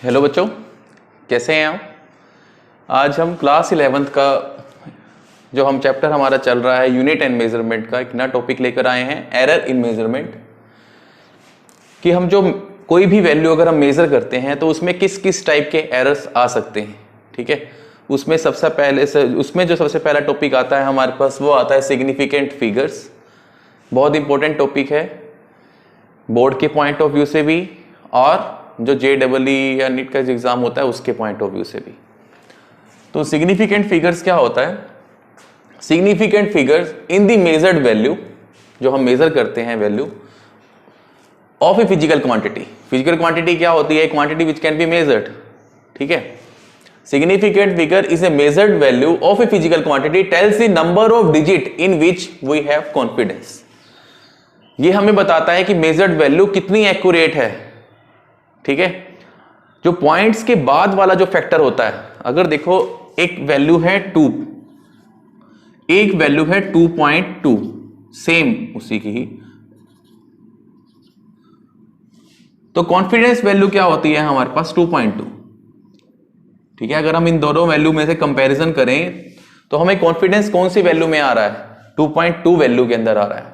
Hello बच्चों, कैसे हैं आप। आज हम क्लास 11th का जो हम चैप्टर हमारा चल रहा है यूनिट एंड मेजरमेंट का एक नया टॉपिक लेकर आए हैं, एरर इन मेजरमेंट। कि हम जो कोई भी वैल्यू अगर हम मेजर करते हैं तो उसमें किस किस टाइप के एरर्स आ सकते हैं। ठीक है, उसमें जो सबसे पहला टॉपिक आता है हमारे पास वो आता है सिग्निफिकेंट फिगर्स। बहुत इंपॉर्टेंट टॉपिक है बोर्ड के पॉइंट ऑफ व्यू से भी और जो JEE या नीट का एग्जाम होता है उसके पॉइंट ऑफ व्यू से भी। तो सिग्निफिकेंट फिगर्स क्या होता है? Significant figures in the measured value, जो हम मेजर करते हैं value of a physical quantity. Physical quantity क्या होती है? Quantity which can be measured. ठीक है, significant figure is a measured value of a physical quantity tells the number of digit in which we have confidence. ये हमें बताता है कि मेजर्ड वैल्यू कितनी एक्यूरेट है। ठीक है, जो पॉइंट्स के बाद वाला जो फैक्टर होता है, अगर देखो एक वैल्यू है 2, एक वैल्यू है 2.2, सेम उसी की ही, तो कॉन्फिडेंस वैल्यू क्या होती है हमारे पास? 2.2। ठीक है, अगर हम इन दोनों वैल्यू में से कंपैरिजन करें तो हमें कॉन्फिडेंस कौन सी वैल्यू में आ रहा है? 2.2 वैल्यू के अंदर आ रहा है।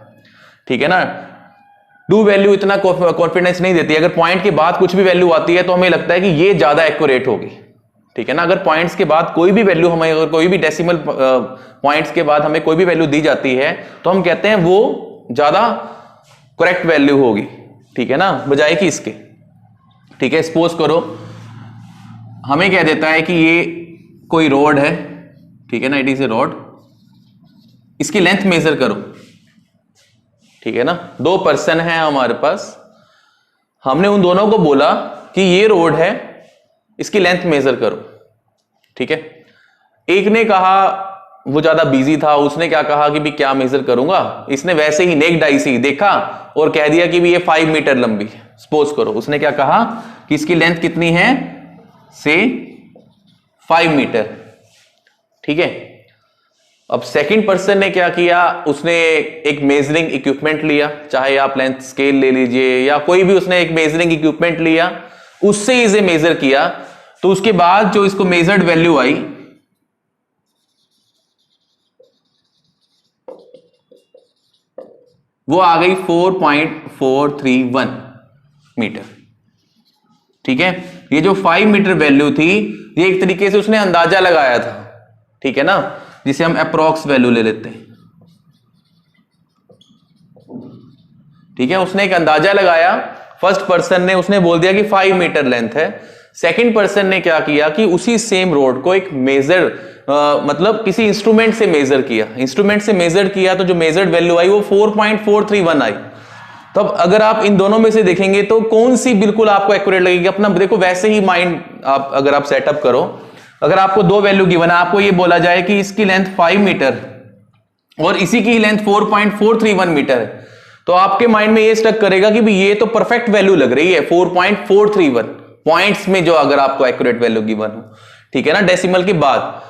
ठीक है ना, 2 वैल्यू इतना कॉन्फिडेंस नहीं देती। अगर पॉइंट के बाद कुछ भी वैल्यू आती है तो हमें लगता है कि ये ज्यादा एक्यूरेट होगी। ठीक है ना, अगर पॉइंट्स के बाद कोई भी वैल्यू हमें, अगर कोई भी डेसिमल पॉइंट्स के बाद हमें कोई भी वैल्यू दी जाती है तो हम कहते हैं वो ज्यादा करेक्ट वैल्यू होगी। ठीक है ना, बजाय कि इसके। ठीक है, सपोज करो हमें कह देता है कि ये कोई रोड है। ठीक है ना, इट इज ए रोड, इसकी लेंथ मेजर करो। ठीक है ना, 2 पर्सन है हमारे पास, हमने उन दोनों को बोला कि ये रोड है, इसकी लेंथ मेजर करो। ठीक है, एक ने कहा, वो ज्यादा बिजी था, उसने क्या कहा कि भी क्या मेजर करूंगा, इसने वैसे ही नेक डाई से देखा और कह दिया कि भी ये 5 मीटर लंबी है। सपोज करो उसने क्या कहा कि इसकी लेंथ कितनी है, से 5 मीटर। ठीक है, अब सेकंड पर्सन ने क्या किया, उसने एक मेजरिंग इक्विपमेंट लिया, चाहे आप लेंथ स्केल ले लीजिए या कोई भी, उसने एक मेजरिंग इक्विपमेंट लिया, उससे इसे मेजर किया। तो उसके बाद जो इसको मेजर्ड वैल्यू आई वो आ गई 4.431 मीटर। ठीक है, ये जो 5 मीटर वैल्यू थी ये एक तरीके से उसने अंदाजा लगाया था। ठीक है ना, जिसे हम अप्रोक्स वैल्यू ले लेते हैं। ठीक है, उसने एक अंदाजा लगाया, फर्स्ट पर्सन ने उसने बोल दिया कि 5 मीटर लेंथ है। सेकंड पर्सन ने क्या किया कि उसी सेम रोड को एक मेजर मतलब किसी इंस्ट्रूमेंट से मेजर किया। इंस्ट्रूमेंट से मेजर किया तो जो मेजर्ड वैल्यू आई वो 4.431 आई। तब अगर आप इन दोनों में से देखेंगे तो कौन सी बिल्कुल आपको एक्यूरेट लगेगी? अपना देखो, वैसे ही माइंड आप अगर आप सेटअप करो, अगर आपको 2 वैल्यू गिवन है, आपको ये बोला जाए कि इसकी लेंथ 5 मीटर और इसी की लेंथ 4.431 मीटर है, तो आपके माइंड में ये स्टक करेगा कि भी ये तो परफेक्ट वैल्यू लग रही है 4.431 पॉइंट्स में, जो अगर आपको एक्यूरेट वैल्यू गिवन हो। ठीक है ना, डेसिमल के बाद,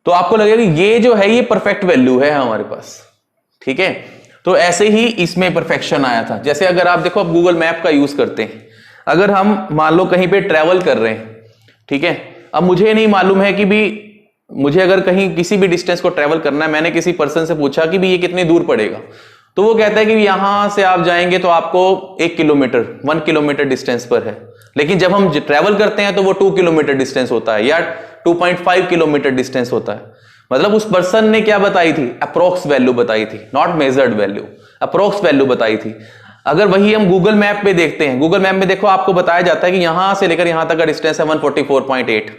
तो आपको लगेगा कि ये जो है ये परफेक्ट वैल्यू है हमारे पास। ठीक है, तो ऐसे ही इसमें परफेक्शन आया था। जैसे अगर आप देखो, आप गूगल मैप का यूज करते हैं, अगर हम मान लो कहीं पे ट्रेवल कर रहे हैं, ठीक है, अब मुझे नहीं मालूम है कि भी मुझे अगर कहीं किसी भी डिस्टेंस को ट्रेवल करना है, मैंने किसी पर्सन से पूछा कि भी ये कितनी दूर पड़ेगा, तो वो कहता है कि यहां से आप जाएंगे तो आपको 1 किलोमीटर डिस्टेंस पर है। लेकिन जब हम ट्रेवल करते हैं तो वो 2 किलोमीटर डिस्टेंस होता है या 2.5 किलोमीटर डिस्टेंस होता है। मतलब उस पर्सन ने क्या बताई थी? अप्रोक्स वैल्यू बताई थी, not measured value, approx value बताई थी। अगर वही हम गूगल मैप पे देखते हैं, गूगल मैप में देखो आपको बताया जाता है कि यहां से लेकर यहां तक का डिस्टेंस है 144.8,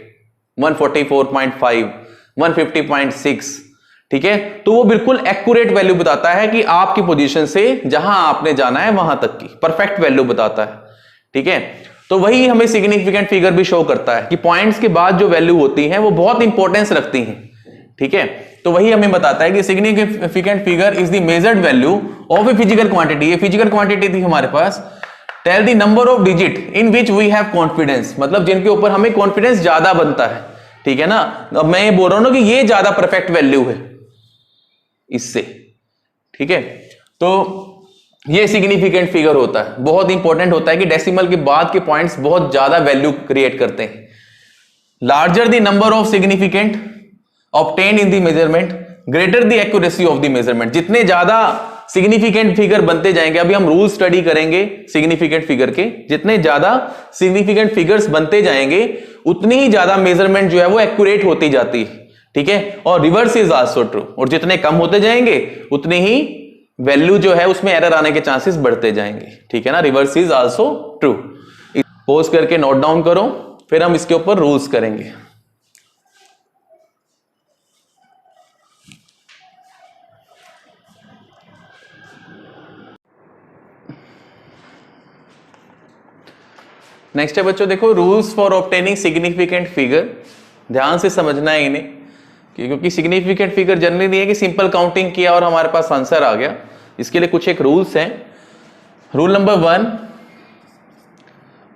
144.5, 150.6। ठीक है, तो वो बिल्कुल एक्यूरेट वैल्यू बताता है कि आपकी पोजीशन से जहां आपने जाना है वहां तक की परफेक्ट वैल्यू बताता है। ठीक है, तो वही हमें सिग्निफिकेंट फिगर भी शो करता है कि पॉइंट्स के बाद जो वैल्यू होती हैं वो बहुत इंपॉर्टेंस रखती हैं। ठीक है, तो वही हमें बताता है कि significant figure is the measured value of a physical quantity. ये फिजिकल क्वांटिटी थी हमारे पास, tell the number of digit in which we have confidence, मतलब जिनके ऊपर हमें कॉन्फिडेंस ज्यादा बनता है। ठीक है ना, अब मैं ये बोल रहा हूं ना कि ये ज्यादा परफेक्ट वैल्यू है इससे। ठीक है, तो ये सिग्निफिकेंट फिगर होता है, बहुत इंपॉर्टेंट होता है कि डेसिमल के बाद के पॉइंट्स बहुत ज्यादा वैल्यू क्रिएट करते हैं। Larger the number of significant obtained in the measurement greater the accuracy of the measurement. जितने ज्यादा सिग्निफिकेंट फिगर बनते जाएंगे, अभी हम रूल स्टडी करेंगे सिग्निफिकेंट फिगर के, जितने ज्यादा सिग्निफिकेंट फिगर्स बनते जाएंगे उतनी ही ज्यादा मेजरमेंट जो है वो एक्यूरेट होती जाती है, ठीक है। और रिवर्स इज आल्सो ट्रू, और जितने कम होते जाएंगे उतने ही वैल्यू जो है उसमें एरर आने के चांसेस बढ़ते जाएंगे, ठीक है ना। Reverse is also true. Pose करके नोट डाउन करो, फिर हम इसके ऊपर रूल्स करेंगे। नेक्स्ट है बच्चों, देखो rules for obtaining significant figure. ध्यान से समझना है इन्हें, क्योंकि सिग्निफिकेंट फिगर जनरली नहीं है कि सिंपल काउंटिंग किया और हमारे पास आंसर आ गया। इसके लिए कुछ एक रूल्स हैं। Rule number 1,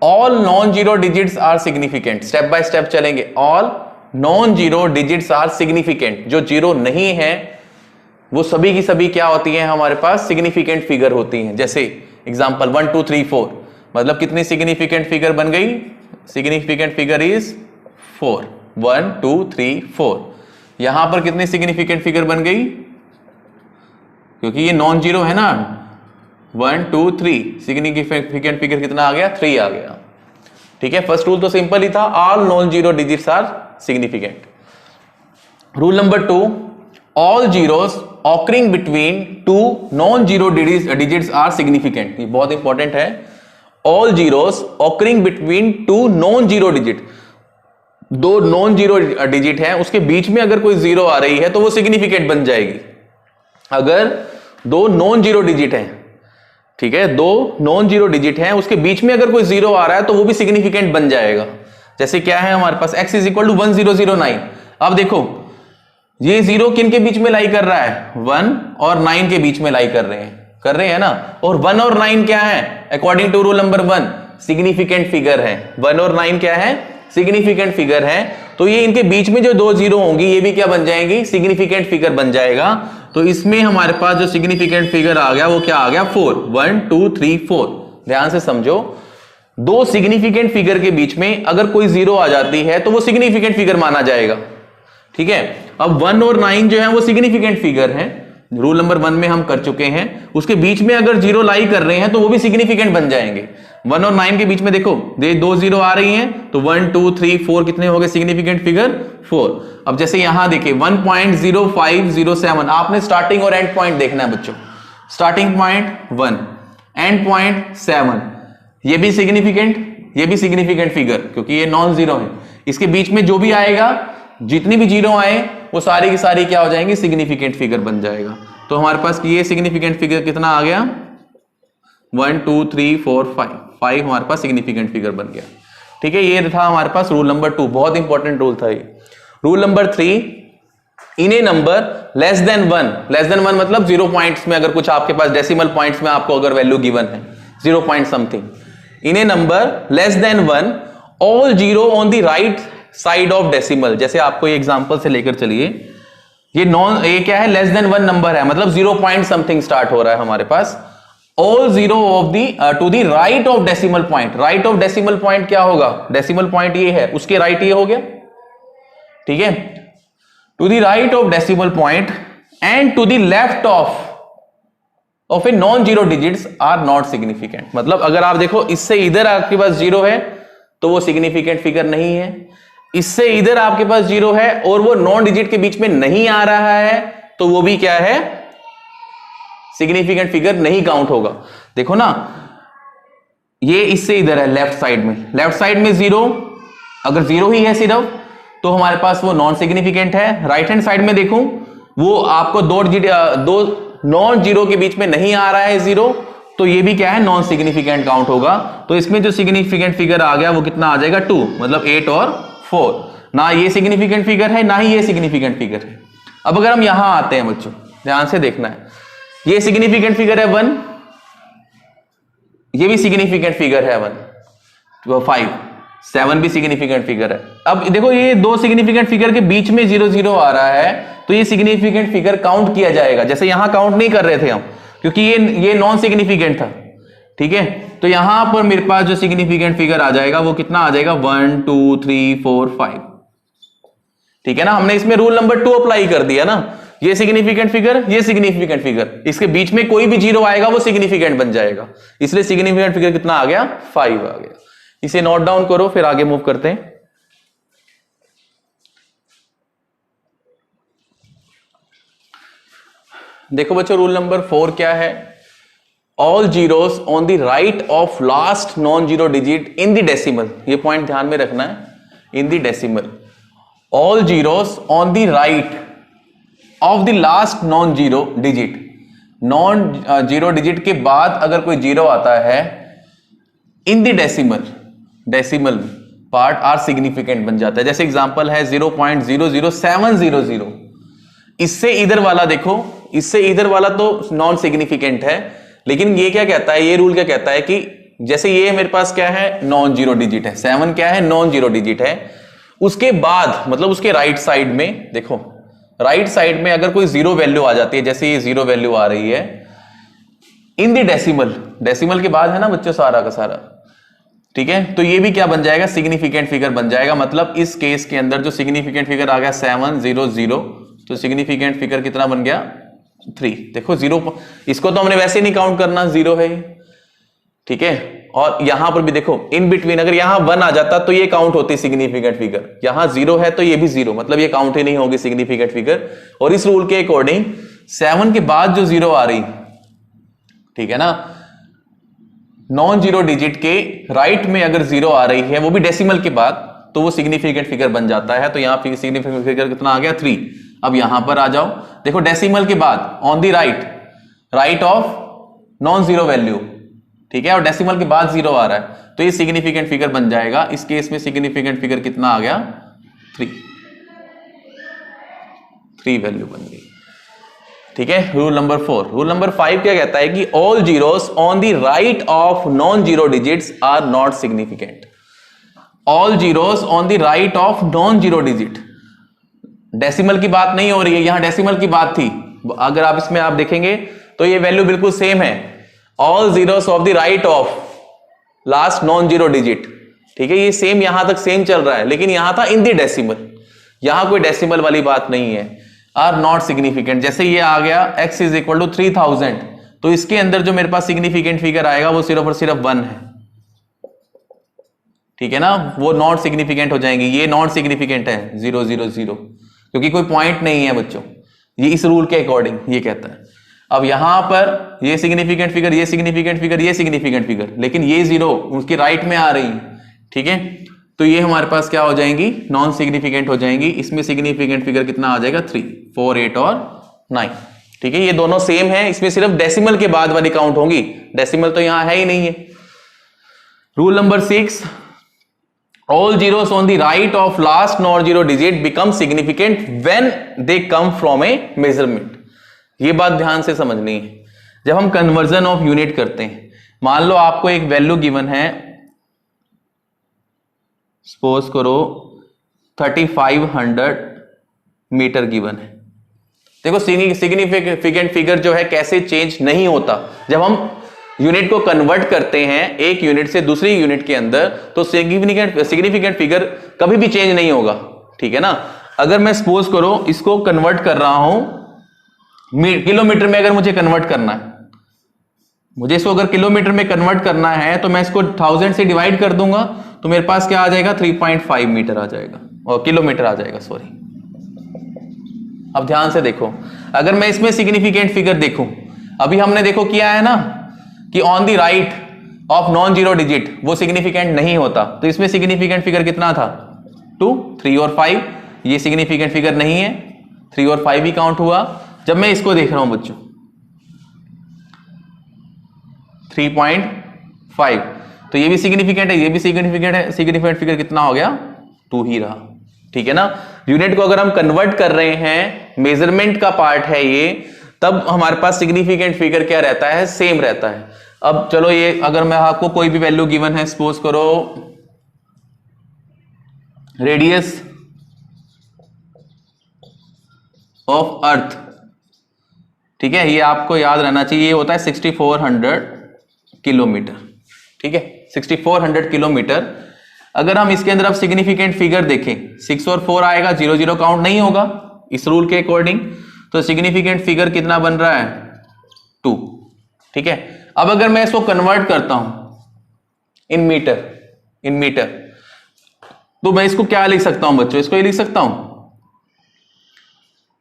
all non zero digits are significant. Step by step चलेंगे। All non zero digits are significant, जो जीरो नहीं है वो सभी की सभी क्या होती हैं हमारे पास, सिग्निफिकेंट फिगर होती हैं। जैसे एग्जांपल 1 2 3 4, मतलब कितनी सिग्निफिकेंट फिगर बन गई, सिग्निफिकेंट फिगर इज 4, 1 2 3 4। यहां पर कितनी सिग्निफिकेंट फिगर बन गई, क्योंकि ये नॉन जीरो है ना, 1 2 3, सिग्निफिकेंट फिगर कितना आ गया, 3 आ गया, ठीक है। फर्स्ट रूल तो सिंपल ही था, all non zero digits are significant. Rule number 2, all zeros occurring between two non zero digits are significant. ये बहुत इंपॉर्टेंट है। All zeros occurring between two non zero digit, दो नॉन जीरो डिजिट है उसके बीच में अगर कोई जीरो आ रही है तो वो सिग्निफिकेंट बन जाएगी। अगर दो नॉन जीरो डिजिट है, ठीक है, दो नॉन जीरो डिजिट है उसके बीच में अगर कोई जीरो आ रहा है तो वो भी सिग्निफिकेंट बन जाएगा। जैसे क्या है हमारे पास, x इज इक्वल टू 1009। अब देखो ये जीरो किन के बीच में लाई कर रहा है, 1 और 9 के बीच में लाई कर रहे हैं ना। और 1 और 9 क्या है, according to rule number 1 significant figure है। 1 और 9 क्या है, सिग्निफिकेंट फिगर है। तो ये इनके बीच में जो दो जीरो होंगी ये भी क्या बन जाएंगी, सिग्निफिकेंट फिगर बन जाएगा। तो इसमें हमारे पास जो सिग्निफिकेंट फिगर आ गया वो क्या आ गया, 4, 1 2 3 4। ध्यान से समझो, दो सिग्निफिकेंट फिगर के बीच में अगर कोई जीरो आ जाती है तो वो सिग्निफिकेंट फिगर माना जाएगा, ठीक है। अब 1 और 9 जो है वो सिग्निफिकेंट फिगर है, रूल नंबर 1 में हम कर चुके हैं। उसके बीच में अगर जीरो लाई कर रहे हैं तो वो भी सिग्निफिकेंट बन जाएंगे। 1 और 9 के बीच में देखो दो जीरो आ रही हैं तो 1 2 3 4 कितने हो गए सिग्निफिकेंट फिगर, 4। अब जैसे यहां देखिए 1.0507, आपने स्टार्टिंग और एंड पॉइंट देखना है बच्चों। स्टार्टिंग पॉइंट 1, एंड पॉइंट 7, ये भी सिग्निफिकेंट फिगर क्योंकि ये नॉन जीरो है। इसके बीच में जो भी आएगा, जितनी भी जीरो आए वो सारी की सारी क्या हो जाएंगी, सिग्निफिकेंट फिगर बन जाएगा। तो हमारे पास ये सिग्निफिकेंट फिगर कितना आ गया, 1 2 3 4 5 हमारे पास सिग्निफिकेंट फिगर बन गया, ठीक है। ये था हमारे पास रूल नंबर 2, बहुत इंपॉर्टेंट रूल था ये। रूल नंबर 3, इन ए नंबर लेस देन 1 मतलब 0 पॉइंट्स में अगर कुछ आपके पास डेसिमल पॉइंट्स में आपको अगर वैल्यू गिवन है 0 point something, in A number less than 1 all zero on the right side of decimal. जैसे आपको ये एग्जांपल से लेकर चलिए, ये क्या है, लेस देन 1 नंबर है, मतलब 0 पॉइंट समथिंग स्टार्ट हो रहा है हमारे पास। All zero of the to the right of decimal point. Right of decimal point क्या होगा, डेसिमल पॉइंट ये है, उसके राइट ये हो गया, ठीक है। To the right of decimal point and to the left of a non zero digits are not significant. मतलब अगर आप देखो इससे इधर आपके पास जीरो है तो वो सिग्निफिकेंट फिगर नहीं है, इससे इधर आपके पास जीरो है और वो नॉन डिजिट के बीच में नहीं आ रहा है तो वो भी क्या है, सिग्निफिकेंट फिगर नहीं काउंट होगा। देखो ना, ये इससे इधर है लेफ्ट साइड में जीरो, अगर जीरो ही है सिर्फ तो हमारे पास वो नॉन सिग्निफिकेंट है। राइट हैंड साइड में देखूं वो आपको दो नॉन जीरो के बीच में नहीं आ रहा है जीरो, तो ये भी क्या है, नॉन सिग्निफिकेंट काउंट होगा। तो इसमें जो सिग्निफिकेंट फिगर आ गया वो कितना आ जाएगा, 2, मतलब 8 और 4। ना ये सिग्निफिकेंट फिगर है ना ही ये सिग्निफिकेंट फिगर है। अब अगर हम यहां आते हैं बच्चों, ध्यान से देखना है, ये सिग्निफिकेंट फिगर है 1, ये भी सिग्निफिकेंट फिगर है 1, 5, 7 भी सिग्निफिकेंट फिगर है। अब देखो ये दो सिग्निफिकेंट फिगर के बीच में 0 0 आ रहा है तो ये सिग्निफिकेंट फिगर काउंट किया जाएगा। जैसे यहां काउंट नहीं कर रहे थे हम, क्योंकि ये नॉन सिग्निफिकेंट था, ठीक है। तो यहां पर मेरे पास जो सिग्निफिकेंट फिगर आ जाएगा वो कितना आ जाएगा, 1 2 3 4 5, ठीक है ना। हमने इसमें रूल नंबर 2 अप्लाई कर दिया ना, ये सिग्निफिकेंट फिगर, ये सिग्निफिकेंट फिगर, इसके बीच में कोई भी जीरो आएगा वो सिग्निफिकेंट बन जाएगा, इसलिए सिग्निफिकेंट फिगर कितना आ गया, 5 आ गया। इसे नोट डाउन करो, फिर आगे मूव करते हैं। देखो बच्चों, रूल नंबर 4 क्या है, all zeros on the right of last non zero digit in the decimal, ये पॉइंट ध्यान में रखना है, in the decimal, all zeros on the right of the last non zero digit, non zero digit के बाद अगर कोई zero आता है in the decimal, decimal part are significant बन जाता है। जैसे एग्जांपल है 0.00700, इससे इधर वाला देखो, इससे इधर वाला तो नॉन सिग्निफिकेंट है, लेकिन ये क्या कहता है, ये रूल क्या कहता है कि जैसे ये मेरे पास क्या है, नॉन जीरो डिजिट है, 7 क्या है, नॉन जीरो डिजिट है, उसके बाद मतलब उसके राइट साइड में देखो, राइट साइड में अगर कोई जीरो वैल्यू आ जाती है, जैसे ये जीरो वैल्यू आ रही है इन द डेसिमल, डेसिमल के बाद है ना बच्चों सारा का सारा, ठीक है, तो ये भी क्या बन जाएगा, सिग्निफिकेंट फिगर बन जाएगा। मतलब इस केस के अंदर जो सिग्निफिकेंट फिगर आ गया 700, तो सिग्निफिकेंट फिगर कितना बन गया, 3। देखो जीरो, इसको तो हमने वैसे नहीं काउंट करना, जीरो है, ठीक है। और यहां पर भी देखो इन बिटवीन अगर यहां 1 आ जाता तो ये काउंट होती सिग्निफिकेंट फिगर, यहां 0 है तो ये भी 0, मतलब ये काउंट ही नहीं होगी सिग्निफिकेंट फिगर। और इस रूल के अकॉर्डिंग 7 के बाद जो 0 आ रही, ठीक है ना, नॉन जीरो डिजिट के राइट में अगर 0 आ रही है वो भी डेसिमल के बाद, तो वो सिग्निफिकेंट फिगर बन जाता है। तो यहां पर सिग्निफिकेंट फिगर कितना आ गया, 3। अब यहां पर आ जाओ, देखो डेसिमल के बाद on the right, right of non zero value, ठीक है, और डेसिमल के बाद 0 आ रहा है, तो ये सिग्निफिकेंट फिगर बन जाएगा। इस केस में सिग्निफिकेंट फिगर कितना आ गया, 3 वैल्यू बन गई, ठीक है। Rule number 4। रूल नंबर 5 क्या कहता है कि all zeros on the right of non zero digits are not significant, all zeros on the right of non zero digit, decimal की बात नहीं हो रही है, यहां डेसिमल की बात थी, अगर आप इसमें आप देखेंगे तो ये वैल्यू बिल्कुल सेम है, all zeros of the right of last non zero digit, ठीक है, ये सेम यहां तक सेम चल रहा है, लेकिन यहां था इन दी डेसिमल, यहां कोई डेसिमल वाली बात नहीं है, आर नॉट सिग्निफिकेंट। जैसे ये आ गया x इज इक्वल टू 3000, तो इसके अंदर जो मेरे पास सिग्निफिकेंट फिगर आएगा वो सिर्फ और सिर्फ 1 है, ठीक है ना, वो नॉट सिग्निफिकेंट हो जाएंगे, ये नॉट सिग्निफिकेंट है 000, क्योंकि कोई पॉइंट नहीं है बच्चों, ये इस रूल के अकॉर्डिंग ये कहता है। अब यहां पर ये सिग्निफिकेंट फिगर, ये सिग्निफिकेंट फिगर, ये सिग्निफिकेंट फिगर, लेकिन ये 0 उसके राइट में आ रही है, ठीक है, तो ये हमारे पास क्या हो जाएंगी, नॉन सिग्निफिकेंट हो जाएंगी। इसमें सिग्निफिकेंट फिगर कितना आ जाएगा, 3, 4, 8 और 9, ठीक है, ये दोनों सेम है, इसमें सिर्फ डेसिमल के बाद वाली काउंट होंगी, डेसिमल तो यहां है ही नहीं है। Rule number 6, all zeros on the right of last non-zero digit become significant when they come from a measurement। ये बात ध्यान से समझनी है, जब हम कन्वर्जन ऑफ यूनिट करते हैं, मान लो आपको एक वैल्यू गिवन है, सपोज करो 3500 मीटर गिवन है। देखो सिग्निफिकेंट फिगर जो है कैसे चेंज नहीं होता, जब हम यूनिट को कन्वर्ट करते हैं एक यूनिट से दूसरी यूनिट के अंदर, तो सिग्निफिकेंट फिगर कभी भी चेंज नहीं होगा, ठीक है ना। अगर मैं सपोज करो इसको कन्वर्ट कर रहा हूं किलोमीटर में, अगर मुझे कन्वर्ट करना है, मुझे इसको अगर किलोमीटर में कन्वर्ट करना है, तो मैं इसको 1000 से डिवाइड कर दूंगा, तो मेरे पास क्या आ जाएगा, 3.5 मीटर आ जाएगा, और किलोमीटर आ जाएगा, सॉरी। अब ध्यान से देखो, अगर मैं इसमें सिग्निफिकेंट फिगर देखूं, अभी हमने देखो किया है ना कि on the right of non zero digit वो सिग्निफिकेंट नहीं होता, तो इसमें सिग्निफिकेंट फिगर कितना था, 2, 3 और 5, ये सिग्निफिकेंट फिगर नहीं है, 3 और 5 ही काउंट हुआ। जब मैं इसको देख रहा हूं बच्चों 3.5, तो ये भी सिग्निफिकेंट है, ये भी सिग्निफिकेंट है, सिग्निफिकेंट फिगर कितना हो गया, 2 ही रहा, ठीक है ना। यूनिट को अगर हम कन्वर्ट कर रहे हैं, मेजरमेंट का पार्ट है ये, तब हमारे पास सिग्निफिकेंट फिगर क्या रहता है, सेम रहता है। अब चलो ये अगर मैं आपको कोई भी वैल्यू गिवन है, सपोज करो रेडियस ऑफ अर्थ ठीक है, ये आपको याद रहना चाहिए, ये होता है 6400 किलोमीटर। ठीक है, 6400 किलोमीटर। अगर हम इसके अंदर अब सिग्निफिकेंट फिगर देखें, 6 और 4 आएगा, 0 0 काउंट नहीं होगा इस रूल के अकॉर्डिंग, तो सिग्निफिकेंट फिगर कितना बन रहा है 2। ठीक है, अब अगर मैं इसको कन्वर्ट करता हूं इन मीटर, तो मैं इसको क्या लिख सकता हूं बच्चों, इसको ये लिख सकता हूं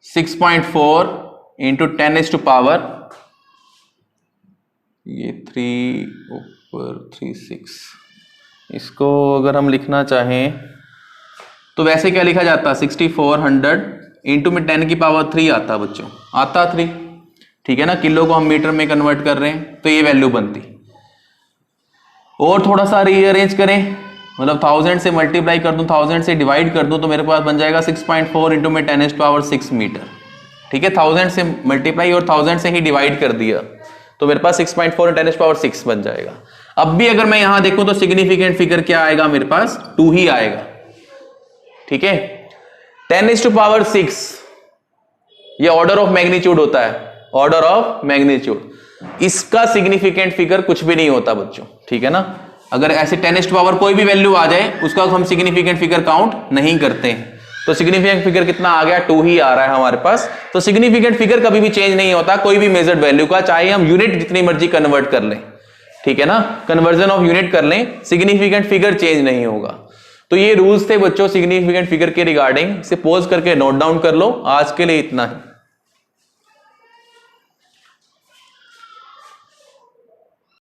6.4 इंटू 10⁻⁴, ये 3 ऊपर 36, इसको अगर हम लिखना चाहें तो वैसे क्या लिखा जाता, 6400 इंटू में 10⁻³ आता बच्चों, आता 3। ठीक है ना, किलो को हम मीटर में कन्वर्ट कर रहे हैं तो ये वैल्यू बनती। और थोड़ा सा रीअरेंज करें, मतलब 1000 से मल्टीप्लाई कर दूं, 1000 से डिवाइड कर दूं, तो मेरे पास बन जाएगा 6.4 इंटू में 10⁻⁶ मीटर। ठीक है, 1000 से मल्टीप्लाई और 1000 से ही डिवाइड कर दिया, तो मेरे पास 6.4 10⁻⁶ बन जाएगा। अब भी अगर मैं यहां देखूं तो सिग्निफिकेंट फिगर क्या आएगा, मेरे पास 2 ही आएगा। ठीक है, 10⁻⁶ ये ऑर्डर ऑफ मैग्नीट्यूड होता है, ऑर्डर ऑफ मैग्नीट्यूड, इसका सिग्निफिकेंट फिगर कुछ भी नहीं होता बच्चों। ठीक है ना, अगर ऐसे 10⁻⁴ कोई भी वैल्यू आ जाए उसका हम सिग्निफिकेंट फिगर काउंट नहीं करते हैं, तो सिग्निफिकेंट फिगर कितना आ गया, 2 ही आ रहा है हमारे पास। तो सिग्निफिकेंट फिगर कभी भी चेंज नहीं होता कोई भी मेजर्ड वैल्यू का, चाहे हम यूनिट जितनी मर्जी कन्वर्ट कर लें। ठीक है ना, कन्वर्जन ऑफ यूनिट कर लें, सिग्निफिकेंट फिगर चेंज नहीं होगा। तो ये रूल्स थे बच्चों सिग्निफिकेंट फिगर के रिगार्डिंग, इसे पोज करके नोट डाउन कर लो। आज के लिए इतना ही।